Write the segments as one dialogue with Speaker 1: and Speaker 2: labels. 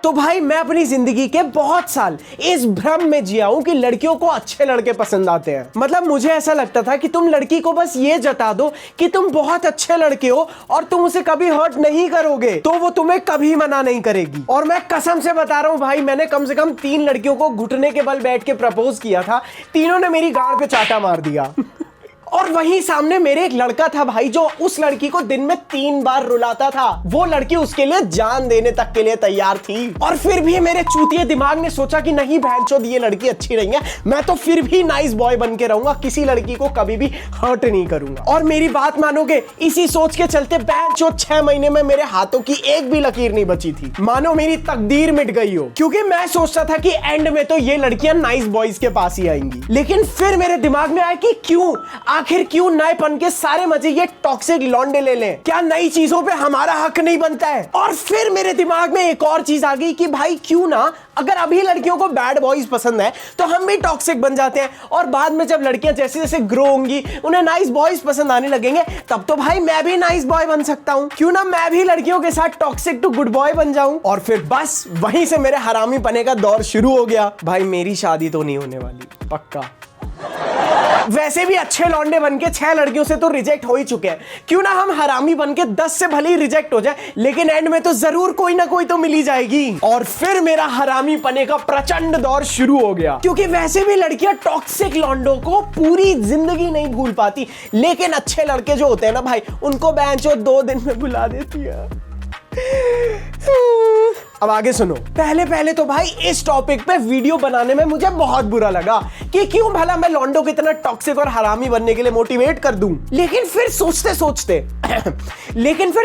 Speaker 1: तो भाई मैं अपनी जिंदगी के बहुत साल इस भ्रम में जिया हूं कि लड़कियों को अच्छे लड़के पसंद आते हैं। मतलब मुझे ऐसा लगता था कि तुम लड़की को बस ये जता दो कि तुम बहुत अच्छे लड़के हो और तुम उसे कभी हर्ट नहीं करोगे तो वो तुम्हें कभी मना नहीं करेगी। और मैं कसम से बता रहा हूं भाई, मैंने कम से कम 3 लड़कियों को घुटने के बल बैठ के प्रपोज किया था, तीनों ने मेरी गांड पे चाटा मार दिया। और वहीं सामने मेरे एक लड़का था भाई जो उस लड़की को दिन में 3 बार रुलाता था। वो लड़की उसके लिए जान देने तक के लिए तैयार थी। और फिर भी मेरे चूतिए दिमाग ने सोचा कि नहीं बहनचोद ये लड़की अच्छी नहीं है, मैं तो फिर भी नाइस बॉय बन के रहूंगा, किसी लड़की को कभी भी हर्ट नहीं करूंगा। और मेरी बात मानोगे, इसी सोच के चलते बहनचोद 6 महीने में मेरे हाथों की एक भी लकीर नहीं बची थी। मानो मेरी तकदीर मिट गई हो, क्योंकि मैं सोचता था कि एंड में तो ये लड़कियां नाइस बॉयज के पास ही आएंगी। लेकिन फिर मेरे दिमाग में आया कि आखिर क्यों नएपन के सारे मजे ये टॉक्सिक लौंडे ले लें? क्या नई चीजों पे हमारा हक नहीं बनता है? और फिर मेरे दिमाग में एक और चीज आ गई कि भाई क्यों ना, अगर अभी लड़कियों को बैड बॉयज पसंद है तो हम भी टॉक्सिक बन जाते हैं, और बाद में जब लड़कियां जैसे जैसे ग्रो होंगी उन्हें नाइस बॉयज पसंद आने लगेंगे, तब तो भाई मैं भी नाइस बॉय बन सकता हूं। क्यों ना मैं भी लड़कियों के साथ टॉक्सिक टू गुड बॉय बन जाऊं। और फिर बस वहीं से मेरे हरामी पने का दौर शुरू हो गया। भाई मेरी शादी तो नहीं होने वाली, पक्का। वैसे भी अच्छे लौंडे बनके 6 लड़कियों से तो रिजेक्ट हो ही चुके हैं, क्यों ना हम हरामी बनके 10 से भले ही रिजेक्ट हो जाए, लेकिन एंड में तो जरूर कोई ना कोई तो मिल ही जाएगी। और फिर मेरा हरामी पने का प्रचंड दौर शुरू हो गया, क्योंकि वैसे भी लड़कियां टॉक्सिक लौंडों को पूरी जिंदगी नहीं भूल पाती, लेकिन अच्छे लड़के जो होते हैं ना भाई, उनको बेंचो 2 दिन में भुला देती है। अब आगे सुनो। पहले तो भाई इस टॉपिक पे वीडियो बनाने में मुझे बहुत बुरा लगा कि क्यों भला मैं लॉन्डो को इतना टॉक्सिक और हरामी बनने के लिए मोटिवेट कर दूं। लेकिन फिर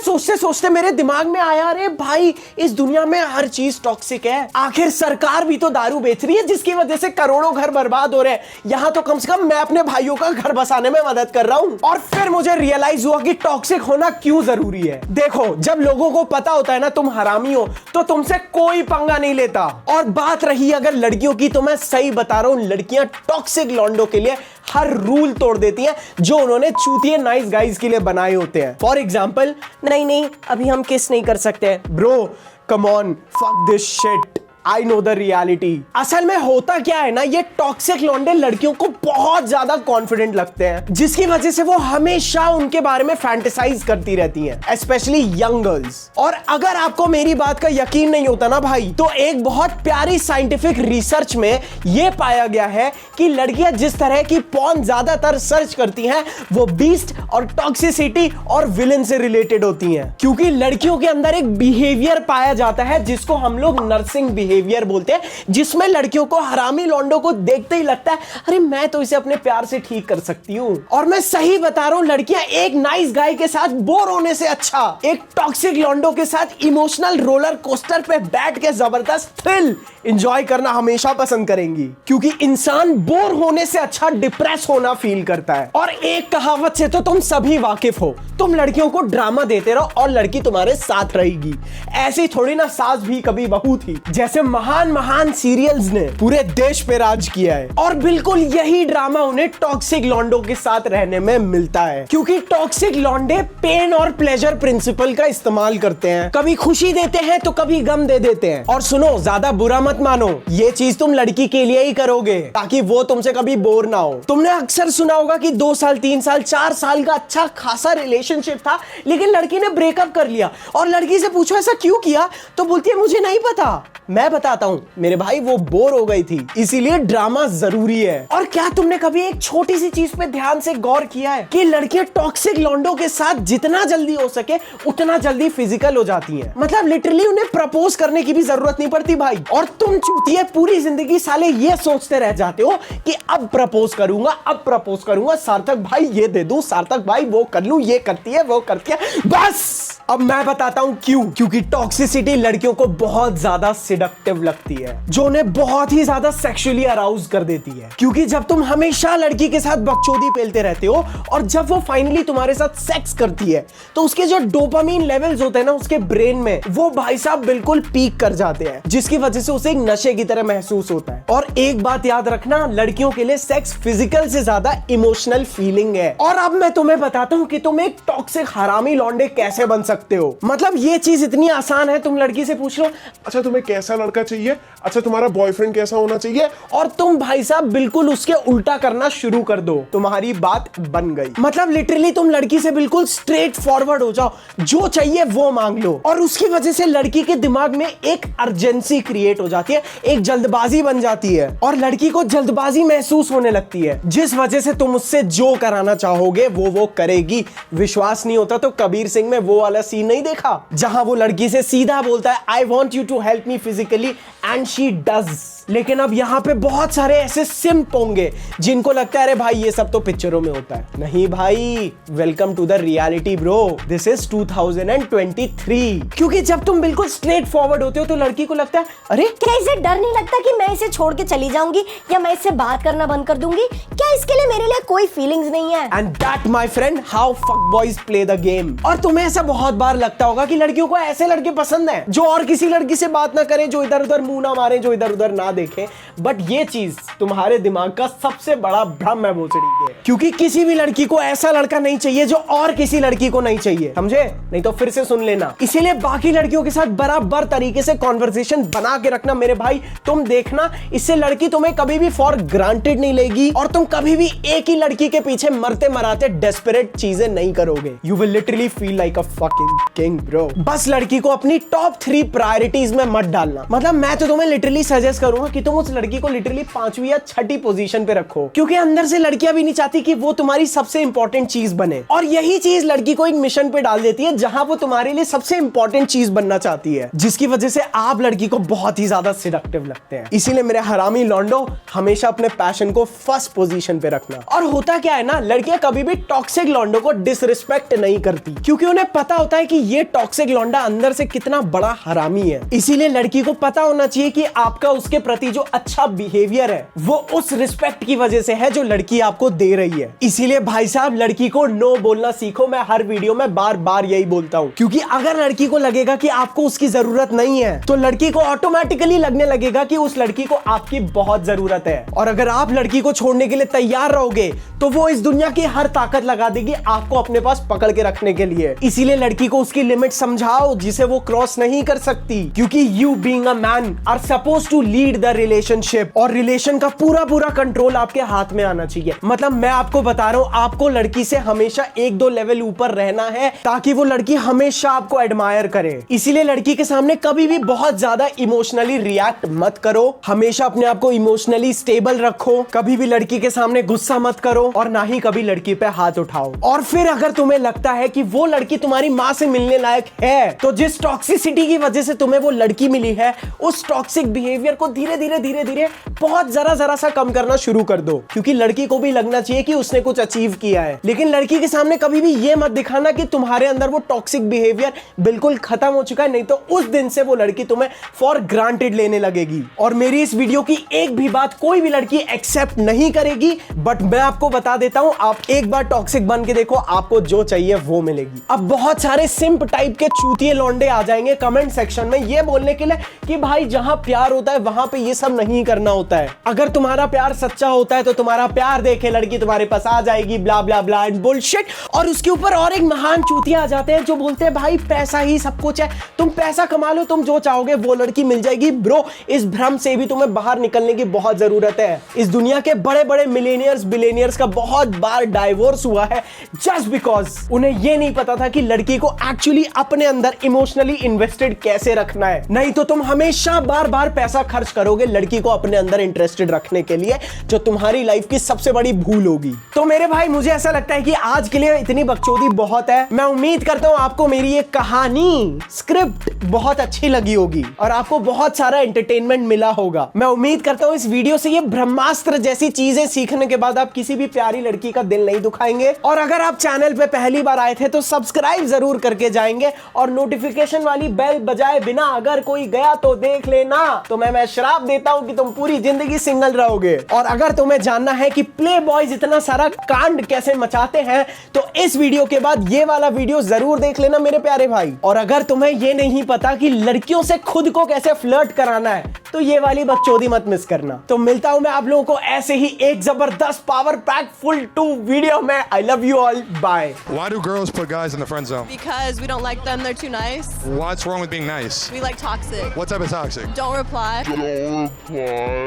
Speaker 1: सोचते सोचते मेरे दिमाग में आया, अरे भाई इस दुनिया में हर चीज टॉक्सिक है। आखिर सरकार भी तो दारू बेच रही है जिसकी वजह से करोड़ों घर बर्बाद हो रहे हैं, यहां तो कम से कम मैं अपने भाइयों का घर बसाने में मदद कर रहा हूं। और फिर मुझे रियलाइज हुआ कि टॉक्सिक होना क्यों जरूरी है। देखो, जब लोगों को पता होता है ना तुम हरामी हो तो तुमसे कोई पंगा नहीं लेता। और बात रही अगर लड़कियों की, तो मैं सही बता रहा हूं, लड़कियां टॉक्सिक लॉन्डो के लिए हर रूल तोड़ देती हैं जो उन्होंने चूतिए नाइस गाइज के लिए बनाए होते हैं। फॉर एग्जाम्पल, नहीं अभी हम किस नहीं कर सकते। Bro come on, fuck this shit, I know the reality. असल में होता क्या है ना, ये टॉक्सिक लौंडे लड़कियों को बहुत ज्यादा कॉन्फिडेंट लगते हैं, जिसकी वजह से वो हमेशा उनके बारे में फैंटेसाइज करती रहती हैं, स्पेशली यंग गर्ल्स। और अगर आपको मेरी बात का यकीन नहीं होता ना भाई, तो एक बहुत प्यारी साइंटिफिक रिसर्च में यह पाया गया है कि लड़कियां जिस तरह की पॉर्न ज्यादातर सर्च करती हैं वो बीस्ट और टॉक्सिसिटी और विलन से रिलेटेड होती हैं। क्योंकि लड़कियों के अंदर एक बिहेवियर पाया जाता है जिसको हम लोग नर्सिंग बिहेवियर बोलते हैं, जिसमें लड़कियों को हरामी लौंडों को देखते ही लगता है अरे मैं तो इसे अपने प्यार से ठीक कर सकती हूं। और मैं सही बता रहा हूं, लड़कियां एक नाइस गाय के साथ बोर होने से अच्छा एक टॉक्सिक लौंडो के साथ इमोशनल रोलर कोस्टर पे बैठ के जबरदस्त थ्रिल एंजॉय करना हमेशा पसंद करेंगी, क्योंकि इंसान बोर होने से अच्छा डिप्रेस होना फील करता है। और एक कहावत से तो तुम सभी वाकिफ हो, तुम लड़कियों को ड्रामा देते रहो और लड़की तुम्हारे साथ रहेगी। ऐसी थोड़ी ना सास भी कभी बहू थी, जैसे महान सीरियल्स ने पूरे देश पे राज किया है। और बिल्कुल यही ड्रामा उन्हें टॉक्सिक लॉन्डो के साथ रहने में मिलता है, क्योंकि टॉक्सिक लॉन्डे पेन और प्लेजर प्रिंसिपल का इस्तेमाल करते हैं, कभी खुशी देते हैं तो कभी गम दे देते हैं। और सुनो, ज्यादा बुरा मत मानो, ये चीज तुम लड़की के लिए ही करोगे ताकि वो तुमसे कभी बोर ना हो। तुमने अक्सर सुना होगा कि 2 साल 3 साल 4 साल का अच्छा खासा रिलेशनशिप था, लेकिन लड़की ने ब्रेकअप कर लिया और लड़की से पूछो ऐसा क्यों किया, तो बोलती है मुझे नहीं पता, मैं बताता हूं मेरे भाई, वो बोर हो गई थी, इसीलिए ड्रामा जरूरी है। और क्या तुमने कभी एक छोटी सी चीज पे ध्यान से गौर किया है कि लड़कियां टॉक्सिक लॉन्डो के साथ जितना जल्दी हो सके उतना जल्दी फिजिकल हो जाती हैं। मतलब लिटरली उन्हें प्रपोज करने की भी जरूरत नहीं पड़ती भाई। और तुम चूतिए पूरी जिंदगी साले ये सोचते रह जाते हो कि अब प्रपोज करूंगा, सार्थक भाई ये दे दूं, सार्थक भाई वो कर लूं, ये करती है वो करती है। बस अब मैं बताता हूं क्यों। क्योंकि टॉक्सिसिटी लड़कियों को बहुत ज्यादा सिडक्टिव लगती है, जो उन्हें बहुत ही ज्यादा सेक्सुअली अराउज कर देती है। क्योंकि जब तुम हमेशा लड़की के साथ बकचोदी पेलते रहते हो और जब वो फाइनली तुम्हारे साथ सेक्स करती है तो उसके जो डोपामीन लेवल्स होते हैं ना उसके ब्रेन में, वो भाई साहब बिल्कुल पीक कर जाते हैं, जिसकी वजह से उसे एक नशे की तरह महसूस होता है। और एक बात याद रखना, लड़कियों के लिए सेक्स फिजिकल से ज्यादा इमोशनल फीलिंग है। और अब मैं तुम्हें बताता हूं कि तुम एक टॉक्सिक हरामी लौंडे कैसे बन सकते सकते हो। मतलब ये चीज इतनी आसान है, तुम लड़की से पूछ लो
Speaker 2: अच्छा तुम्हें कैसा लड़का चाहिए, अच्छा तुम्हारा बॉयफ्रेंड कैसा होना चाहिए,
Speaker 1: और तुम भाई साहब बिल्कुल उसके उल्टा करना शुरू कर दो, तुम्हारी बात बन गई। मतलब लिटरली तुम लड़की से बिल्कुल स्ट्रेट फॉरवर्ड हो जाओ, जो चाहिए वो मांग लो, और उसकी वजह से लड़की के दिमाग में एक अर्जेंसी क्रिएट हो जाती है, एक जल्दबाजी बन जाती है, और लड़की को जल्दबाजी महसूस होने लगती है, जिस वजह से तुम उससे जो कराना चाहोगे वो करेगी। विश्वास नहीं होता तो कबीर सिंह में वो वाला सीन नहीं देखा जहां वो लड़की से सीधा बोलता है I want you to help me physically and she does. लेकिन अब यहाँ पे बहुत सारे ऐसे सिम्प होंगे जिनको लगता है अरे भाई ये सब तो पिक्चरों में होता है। नहीं भाई, welcome to the reality bro, this is 2023। क्योंकि जब तुम बिल्कुल स्ट्रेट फॉरवर्ड होते हो तो लड़की को लगता है अरे
Speaker 3: क्या इसे डर नहीं लगता कि मैं इसे छोड़ के चली जाऊंगी या मैं इससे बात करना बंद कर दूंगी, क्या इसके लिए मेरे लिए कोई फीलिंग्स नहीं है।
Speaker 1: And that my friend how fuck boys play the game. और तुम्हें ऐसा बहुत बार लगता होगा कि लड़कियों को ऐसे लड़के पसंद है जो और किसी लड़की से बात ना करें, जो इधर उधर मुंह ना मारे, जो इधर उधर ना देखें। बट ये चीज तुम्हारे दिमाग का सबसे बड़ा भ्रम है भोसड़ी के, क्योंकि किसी भी लड़की को ऐसा लड़का नहीं चाहिए जो और किसी लड़की को नहीं चाहिए, समझे? नहीं तो फिर से सुन लेना। इसीलिए बाकी लड़कियों के साथ बराबर तरीके से कॉन्वर्सेशन बना के रखना मेरे भाई। तुम देखना, इससे लड़की तुम्हें कभी भी फॉर ग्रांटेड नहीं लेगी और तुम कभी भी एक ही लड़की के पीछे मरते मराते डेस्परेट चीजें नहीं करोगे। You will literally feel like a fucking king bro. बस लड़की को अपनी टॉप 3 प्रायोरिटीज में मत डालना। मतलब मैं तो तुम्हें लिटरली सजेस्ट करूंगा कि तुम उस लड़की को लिटरली 5वीं या 6ठी पोजीशन पे रखो, क्योंकि अंदर से लड़कियां भी नहीं चाहती कि वो तुम्हारी सबसे इंपॉर्टेंट चीज बने, और यही चीज लड़की को एक मिशन पे डाल देती है जहां वो तुम्हारे लिए सबसे इंपॉर्टेंट चीज बनना चाहती है, जिसकी वजह से आप लड़की को बहुत ही ज्यादा सिडक्टिव लगते हैं। इसीलिए मेरे हरामी लॉन्डो, हमेशा अपने पैशन को फर्स्ट पोजीशन पे रखना। और होता क्या है ना, लड़कियां कभी भी टॉक्सिक लॉन्डो को डिसरिस्पेक्ट नहीं करती, क्योंकि उन्हें पता होता है कि ये टॉक्सिक लॉन्डा अंदर से कितना बड़ा हरामी है। इसीलिए लड़की को पता होना चाहिए कि आपका उसके प्रति जो अच्छा बिहेवियर है वो उस रिस्पेक्ट की वजह से है जो लड़की आपको दे रही है। इसीलिए भाई साहब लड़की को नो बोलना सीखो। मैं हर वीडियो में बार बार यही बोलता हूं, क्योंकि अगर लड़की को लगेगा कि आपको उसकी जरूरत नहीं है तो लड़की को ऑटोमेटिकली लगने लगेगा कि उस लड़की को आपकी बहुत जरूरत है। और अगर आप लड़की को छोड़ने के लिए तैयार रहोगे तो वो इस दुनिया की हर ताकत लगा देगी आपको अपने पास पकड़ के रखने के लिए। इसीलिए लड़की को उसकी लिमिट समझाओ जिसे वो क्रॉस नहीं कर सकती, क्योंकि you being a man are supposed to lead the relationship, और रिलेशन का पूरा कंट्रोल आपके हाथ में आना चाहिए। मतलब मैं आपको बता रहा हूं, आपको लड़की से हमेशा 1-2 लेवल ऊपर रहना है ताकि वो लड़की हमेशा आपको एडमायर करे। इसीलिए लड़की के सामने कभी भी बहुत ज्यादा इमोशनली रिएक्ट मत करो, हमेशा अपने आप को इमोशनली स्टेबल रखो, कभी भी लड़की के सामने गुस्सा मत करो, और ना ही कभी लड़की पे हाथ उठाओ। और फिर अगर तुम्हें लगता है कि वो लड़की तुम्हारी मां से मिलने लायक है तो जिस टॉक्सिसिटी की वजह से तुम्हें वो लड़की मिली है उस टॉक्सिक बिहेवियर को धीरे धीरे बहुत जरा सा कम करना शुरू कर दो, क्योंकि लड़की को भी लगना चाहिए कि उसने कुछ अचीव किया है। लेकिन लड़की के सामने कभी भी ये मत दिखाना कि तुम्हारे अंदर वो टॉक्सिक बिहेवियर बिल्कुल खत्म हो चुका है, नहीं तो उस दिन से वो लड़की तुम्हें फॉर ग्रांटेड लेने लगेगी। और मेरी इस वीडियो की एक भी बात कोई भी लड़की एक्सेप्ट नहीं करेगी, बट मैं आपको बता देता हूं, आप एक बार टॉक्सिक बन के देखो, आपको जो चाहिए वो मिलेगी। अब बहुत सारे सिंप टाइप के चूतिए लौंडे आ जाएंगे कमेंट सेक्शन में ये बोलने के लिए कि भाई जहां प्यार होता है वहां पे ये सब नहीं करना होता है। अगर तुम्हारा प्यार सच्चा होता है तो तुम्हारा प्यार देखे लड़की तुम्हारे पास आ जाएगी, ब्ला ब्ला ब्ला एंड बुलशिट। और उसके ऊपर और एक महान चूतिया आ जाते हैं जो बोलते हैं भाई पैसा ही सब कुछ है, तुम पैसा कमा लो, तुम जो चाहोगे वो लड़की मिल जाएगी। ब्रो, इस भ्रम से भी तुम्हें बाहर निकलने की बहुत जरूरत है। इस दुनिया के बड़े बड़े मिलेनियर्स बिलेनियर्स का बहुत बार डाइवोर्स हुआ है जस्ट बिकॉज उन्हें यह नहीं पता था कि लड़की को एक्चुअली अपने अंदर इमोशनली इन्वेस्टेड कैसे रखना है। नहीं तो तुम हमेशा बार बार पैसा खर्च करोगे लड़की को अपने अंदर इंटरेस्टेड रखने के लिए, जो तुम्हारी लाइफ की सबसे बड़ी भूल होगी। तो मेरे भाई मुझे ऐसा लगता है कि आज के लिए इतनी बकचोदी बहुत है। मैं उम्मीद करता हूं आपको मेरी ये कहानी स्क्रिप्ट बहुत अच्छी लगी होगी और आपको बहुत सारा एंटरटेनमेंट मिला होगा। मैं उम्मीद करता हूं इस वीडियो से ये ब्रह्मास्त्र जैसी चीजें सीखने के बाद आप किसी भी प्यारी लड़की का दिल नहीं दुखाएंगे। और अगर आप चैनल पे पहली बार आए थे तो सब्सक्राइब जरूर करके जाएंगे और नोटिफिकेशन वाली बेल बजाए बिना अगर कोई गया तो देख लेना, तो मैं श्राप देता हूं कि तुम पूरी जिंदगी सिंगल रहोगे। और अगर तुम्हें जानना है कि प्ले बॉयज इतना सारा कांड कैसे मचाते हैं तो इस वीडियो के बाद ये वाला वीडियो जरूर देख लेना मेरे प्यारे भाई। और अगर तुम्हें ये नहीं पता कि लड़कियों से खुद को कैसे फ्लर्ट कराना है तो ये वाली बकचोदी मत मिस करना। तो मिलता हूं मैं आप लोगों को ऐसे ही एक जबरदस्त पावर पैक फुल 2 वीडियो में। I love you all, bye.
Speaker 4: Why do girls put guys in the friend zone?
Speaker 5: Because we don't like them, they're too nice.
Speaker 4: What's wrong with being nice?
Speaker 5: We like toxic.
Speaker 4: What type of toxic?
Speaker 5: Don't reply.